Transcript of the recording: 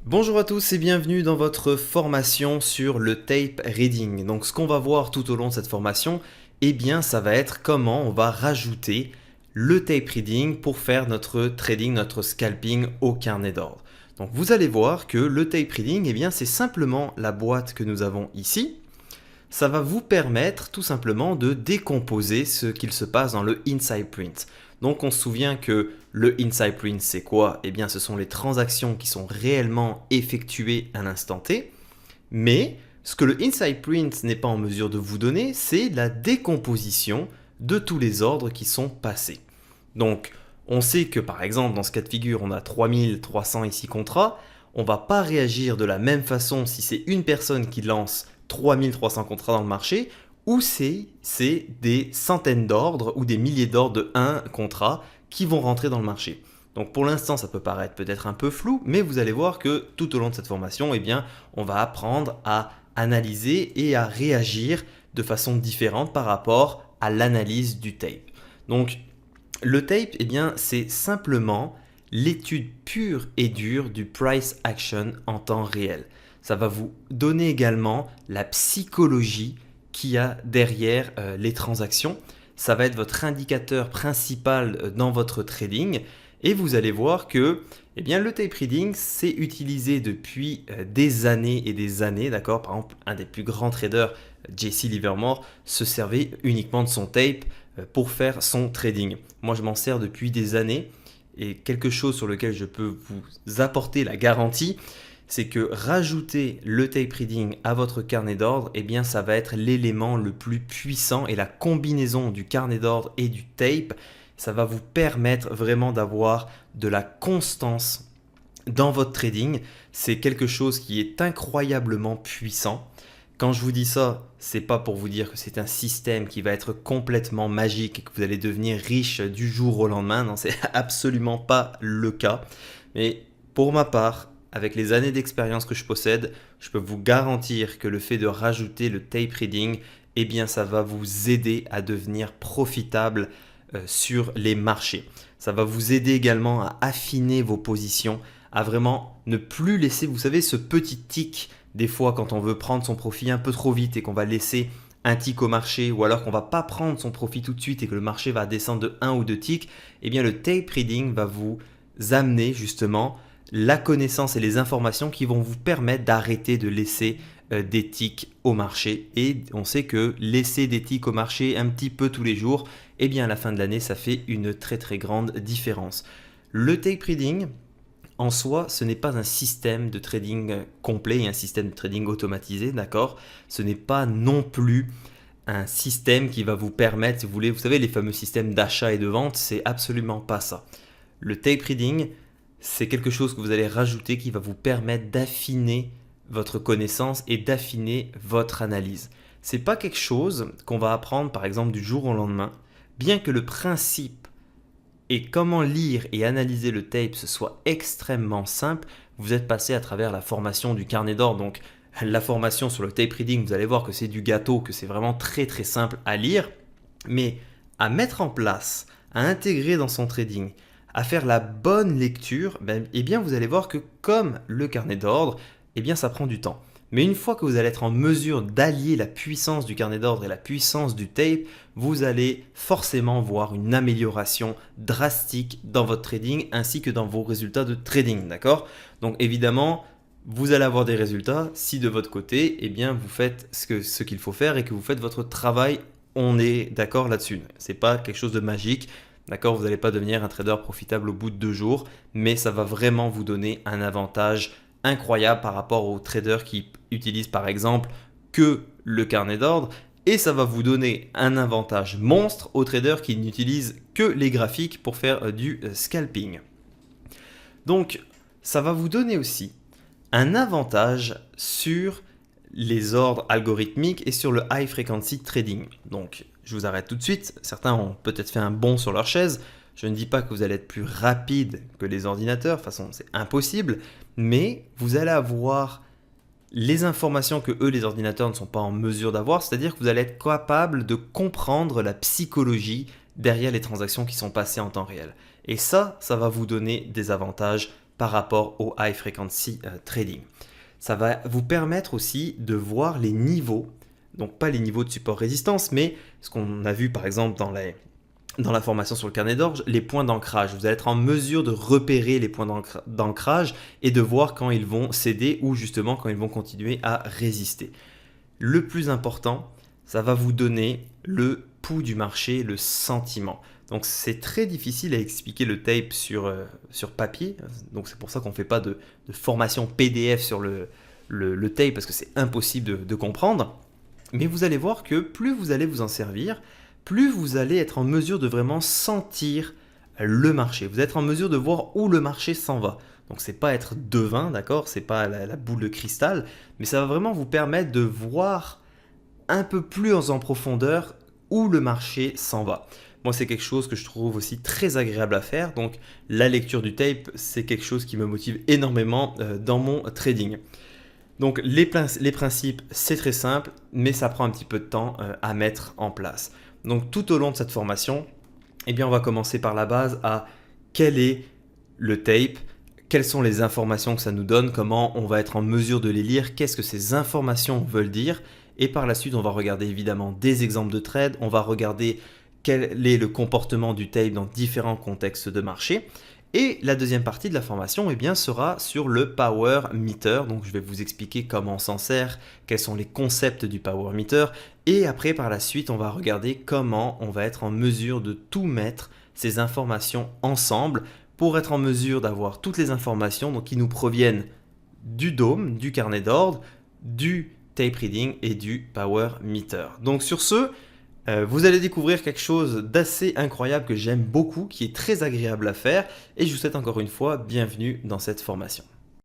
Bonjour à tous et bienvenue dans votre formation sur le tape reading. Donc ce qu'on va voir tout au long de cette formation, ça va être comment on va rajouter le tape reading pour faire notre trading, notre scalping au carnet d'ordre. Donc vous allez voir que le tape reading, c'est simplement la boîte que nous avons ici. Ça va vous permettre tout simplement de décomposer ce qu'il se passe dans le inside print. Donc on se souvient que le inside print c'est quoi? Ce sont les transactions qui sont réellement effectuées à l'instant T. Mais ce que le inside print n'est pas en mesure de vous donner, c'est la décomposition de tous les ordres qui sont passés. Donc on sait que par exemple dans ce cas de figure on a 3300 ici contrats. On ne va pas réagir de la même façon si c'est une personne qui lance 3300 contrats dans le marché ou c'est des centaines d'ordres ou des milliers d'ordres de 1 contrat qui vont rentrer dans le marché. Donc pour l'instant, ça peut paraître peut-être un peu flou, mais vous allez voir que tout au long de cette formation, on va apprendre à analyser et à réagir de façon différente par rapport à l'analyse du tape. Donc le tape, c'est simplement l'étude pure et dure du price action en temps réel. Ça va vous donner également la psychologie qu'il y a derrière les transactions. Ça va être votre indicateur principal dans votre trading. Et vous allez voir que le tape reading, c'est utilisé depuis des années et des années. D'accord. Par exemple, un des plus grands traders, Jesse Livermore, se servait uniquement de son tape pour faire son trading. Moi, je m'en sers depuis des années. Et quelque chose sur lequel je peux vous apporter la garantie, c'est que rajouter le tape reading à votre carnet d'ordre, ça va être l'élément le plus puissant et la combinaison du carnet d'ordre et du tape, ça va vous permettre vraiment d'avoir de la constance dans votre trading. C'est quelque chose qui est incroyablement puissant. Quand je vous dis ça, c'est pas pour vous dire que c'est un système qui va être complètement magique et que vous allez devenir riche du jour au lendemain. Non, c'est absolument pas le cas. Mais pour ma part, avec les années d'expérience que je possède, je peux vous garantir que le fait de rajouter le tape reading, ça va vous aider à devenir profitable sur les marchés. Ça va vous aider également à affiner vos positions, à vraiment ne plus laisser, vous savez, ce petit tic. Des fois, quand on veut prendre son profit un peu trop vite et qu'on va laisser un tic au marché, ou alors qu'on va pas prendre son profit tout de suite et que le marché va descendre de 1 ou 2 ticks, le tape reading va vous amener justement la connaissance et les informations qui vont vous permettre d'arrêter de laisser des ticks au marché. Et on sait que laisser des ticks au marché un petit peu tous les jours, à la fin de l'année, ça fait une très très grande différence. Le tape reading, en soi, ce n'est pas un système de trading complet et un système de trading automatisé, d'accord? Ce n'est pas non plus un système qui va vous permettre, si vous voulez, vous savez, les fameux systèmes d'achat et de vente, c'est absolument pas ça. Le tape reading, c'est quelque chose que vous allez rajouter qui va vous permettre d'affiner votre connaissance et d'affiner votre analyse. C'est pas quelque chose qu'on va apprendre par exemple du jour au lendemain, bien que le principe et comment lire et analyser le tape ce soit extrêmement simple. Vous êtes passé à travers la formation du carnet d'ordre, donc la formation sur le tape reading, vous allez voir que c'est du gâteau, que c'est vraiment très très simple à lire, mais à mettre en place, à intégrer dans son trading, à faire la bonne lecture, vous allez voir que comme le carnet d'ordre, ça prend du temps. Mais une fois que vous allez être en mesure d'allier la puissance du carnet d'ordre et la puissance du tape, vous allez forcément voir une amélioration drastique dans votre trading ainsi que dans vos résultats de trading, d'accord? Donc évidemment, vous allez avoir des résultats si de votre côté, vous faites ce qu'il faut faire et que vous faites votre travail. On est d'accord là-dessus. C'est pas quelque chose de magique. D'accord, vous n'allez pas devenir un trader profitable au bout de 2 jours, mais ça va vraiment vous donner un avantage incroyable par rapport aux traders qui utilisent par exemple que le carnet d'ordre, et ça va vous donner un avantage monstre aux traders qui n'utilisent que les graphiques pour faire du scalping. Donc ça va vous donner aussi un avantage sur les ordres algorithmiques et sur le high frequency trading. Donc je vous arrête tout de suite, certains ont peut-être fait un bond sur leur chaise. Je ne dis pas que vous allez être plus rapide que les ordinateurs, de toute façon c'est impossible, mais vous allez avoir les informations que eux, les ordinateurs, ne sont pas en mesure d'avoir, c'est-à-dire que vous allez être capable de comprendre la psychologie derrière les transactions qui sont passées en temps réel. Et ça va vous donner des avantages par rapport au high frequency trading. Ça va vous permettre aussi de voir les niveaux, donc pas les niveaux de support résistance, mais ce qu'on a vu par exemple dans la formation sur le carnet d'orge, les points d'ancrage. Vous allez être en mesure de repérer les points d'ancrage et de voir quand ils vont céder ou justement quand ils vont continuer à résister. Le plus important, ça va vous donner le pouls du marché, le sentiment. Donc c'est très difficile à expliquer le tape sur papier, donc c'est pour ça qu'on ne fait pas de formation PDF sur le tape parce que c'est impossible de comprendre. Mais vous allez voir que plus vous allez vous en servir, plus vous allez être en mesure de vraiment sentir le marché. Vous êtes en mesure de voir où le marché s'en va. Donc c'est pas être devin, d'accord, c'est pas la boule de cristal, mais ça va vraiment vous permettre de voir un peu plus en profondeur où le marché s'en va. Moi, c'est quelque chose que je trouve aussi très agréable à faire. Donc, la lecture du tape, c'est quelque chose qui me motive énormément dans mon trading. Donc, les principes, c'est très simple, mais ça prend un petit peu de temps à mettre en place. Donc, tout au long de cette formation, eh bien, on va commencer par la base à quel est le tape, quelles sont les informations que ça nous donne, comment on va être en mesure de les lire, qu'est-ce que ces informations veulent dire. Et par la suite, on va regarder évidemment des exemples de trades, on va regarder quel est le comportement du tape dans différents contextes de marché. Et la deuxième partie de la formation eh bien, sera sur le Power Meter. Donc je vais vous expliquer comment on s'en sert, quels sont les concepts du Power Meter. Et après, par la suite, on va regarder comment on va être en mesure de tout mettre ces informations ensemble pour être en mesure d'avoir toutes les informations donc, qui nous proviennent du DOM, du carnet d'ordre, du tape reading et du Power Meter. Donc sur ce, vous allez découvrir quelque chose d'assez incroyable que j'aime beaucoup, qui est très agréable à faire et je vous souhaite encore une fois bienvenue dans cette formation.